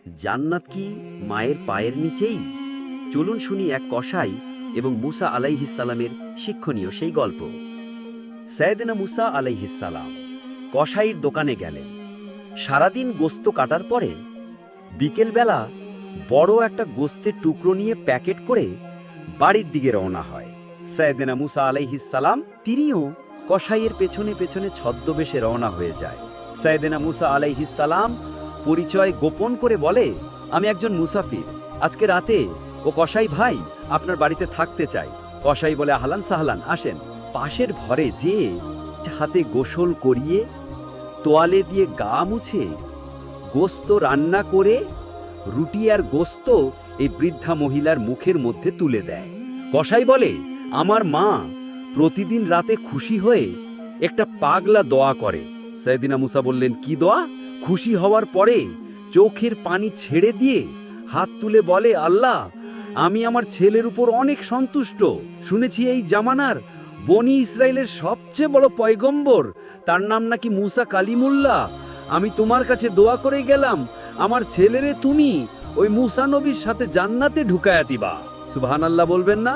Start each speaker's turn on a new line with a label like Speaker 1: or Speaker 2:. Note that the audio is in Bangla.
Speaker 1: জান্নাত কি মায়ের পায়ের নিচেই? চলুন শুনি এক কসাই এবং মুসা আলাইহিস সালামের শিক্ষণীয় সেই গল্প। সাইয়েদনা মুসা আলাইহিস সালাম কসাইয়ের দোকানে গেলেন। সারাদিন গোস্ত কাটার পরে বিকেলবেলা বড় একটা গোস্তের টুকরো নিয়ে প্যাকেট করে বাড়ির দিকে রওনা হয়। সাইয়েদনা মুসা আলাইহিস সালাম তিনিও কসাইয়ের পেছনে পেছনে ছদ্মবেশে রওনা হয়ে যায়। সাইয়েদনা মুসা আলাইহিস সালাম পরিচয় গোপন করে বলে, আমি একজন মুসাফির, আজকে রাতে ও কসাই ভাই আপনার বাড়িতে থাকতে চাই। কসাই বলে, আহলান সাহলান, আসেন। পাশের ঘরে যে হাতে গোসল করিয়ে তোয়ালে দিয়ে গা মুছে গোস্ত রান্না করে রুটি আর গোস্ত এই বৃদ্ধা মহিলার মুখের মধ্যে তুলে দেয়। কসাই বলে, আমার মা প্রতিদিন রাতে খুশি হয়ে একটা পাগলা দোয়া করে। সাইয়েদনা মুসা বললেন, কি দোয়া? খুশি হওয়ার পরে চোখের পানি ছেড়ে দিয়ে হাত তুলে বলে, আল্লাহ, আমি আমার ছেলের উপর অনেক সন্তুষ্ট। শুনেছি এই জামানার বনি ইসরায়েলের সবচেয়ে বড় পয়গম্বর, তার নাম নাকি মুসা কালিমুল্লাহ। আমি তোমার কাছে দোয়া করে গেলাম, আমার ছেলেরে তুমি ওই মুসা নবীর সাথে জান্নাতে ঢুকায়া দিবা। সুবহানাল্লাহ বলবেন না?